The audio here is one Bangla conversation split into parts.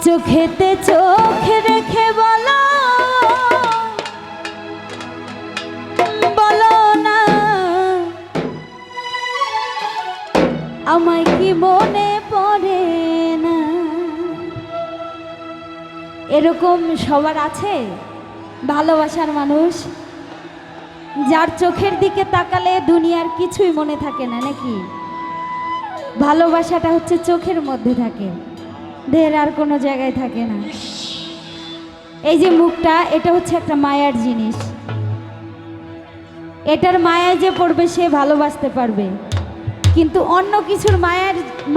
চোখেতে চোখ রেখে বলো বলো না আমায় কি মনে পড়ে না। এরকম সবার আছে ভালোবাসার মানুষ, যার চোখের দিকে তাকালে দুনিয়ার কিছুই মনে থাকে না, নাকি? ভালোবাসাটা হচ্ছে চোখের মধ্যে থাকে, দেহের আর কোনো জায়গায় থাকে না। এই যে মুখটা, এটা হচ্ছে একটা মায়ার জিনিস। এটার মায়ায় যে পড়বে সে ভালোবাসতে পারবে, কিন্তু অন্য কিছুর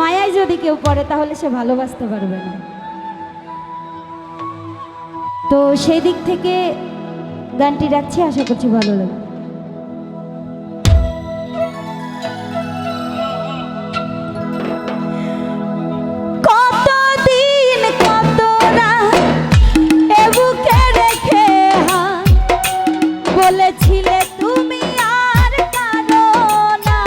মায়ায় যদি কেউ পড়ে তাহলে সে ভালোবাসতে পারবে না। তো সেই দিক থেকে গানটি রাখছি, আশা করছি ভালো লাগবে। বলেছিলে তুমি আর কাঁদো না,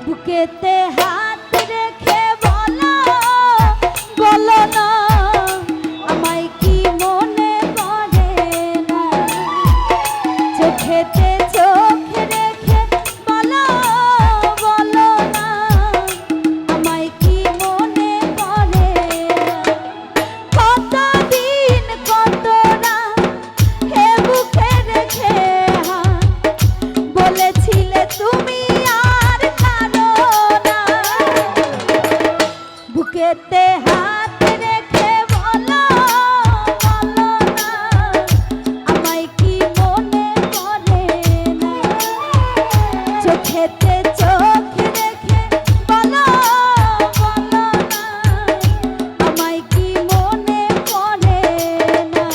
বুকেতে হাত রেখে বলো বলো না আমায় কি মনে পড়ে না। চোখেতে চোখ রেখে বলো বলো না আমায় কি মনে পড়ে না। কতদিন কত বলেছিলে তুমি আর কাঁদো না, বুকেতে হাত রেখে বলো বলো না আমায় কি মনে পড়ে না। চোখেতে চোখ রেখে বলো বলো না আমায় কি মনে পড়ে না।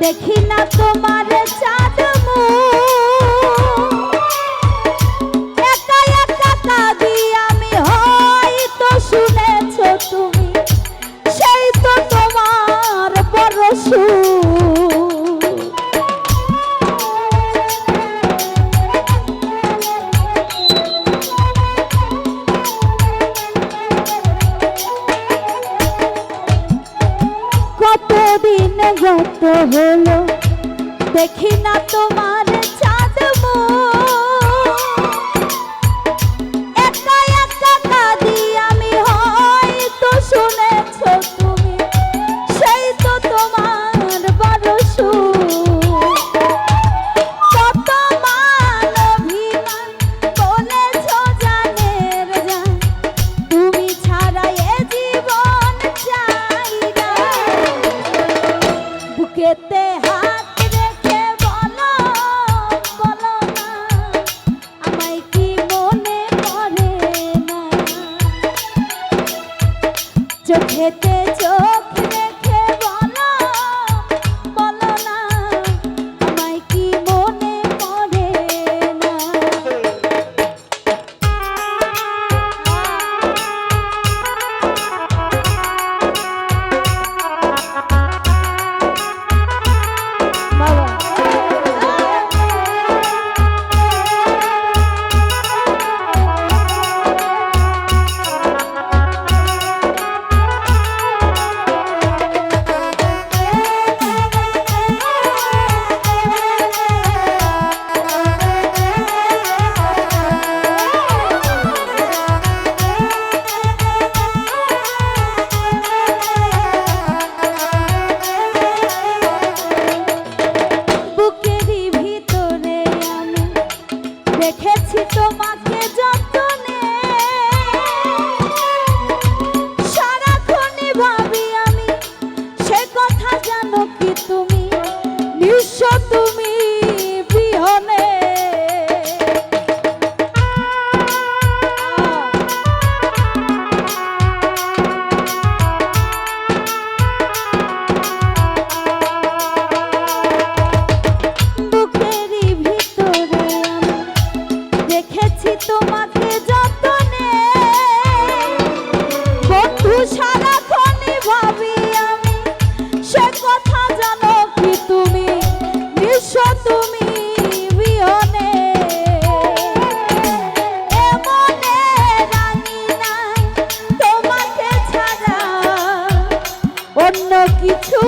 দেখি না তোমার চাঁদ একা একা কাঁদি আমি, হয়তো শুনেছো তুমি সেই তো তোমার বড় কতদিন গত হলো দেখি না তোমার চাঁদ একা একা কাঁদি আমি, হয়তো শুনেছো তুমি সেই তো তোমার বড় কত মান অভিমান বলেছো জানের জান, তুমি ছাড়া এ জীবন চাই না। বুকেতে হাত রেখে বলো বলো না আমায় কি মনে পড়ে না। চোখেতে চোখ রেখে বলো বলো না আমায় কি মনে পড়ে না। নিঃস্ব তুমি বিহনে। বুকেরই ভিতরে আমি রেখেছি তোমাকে যতনে, বন্ধু সারাক্ষণই ভাবি আমি সে কথা জানো কি তুমি নিঃস্ব তুমি বিহনে। এমনে রাঙি নাই তোমাকে ছাড়া অন্য কিছু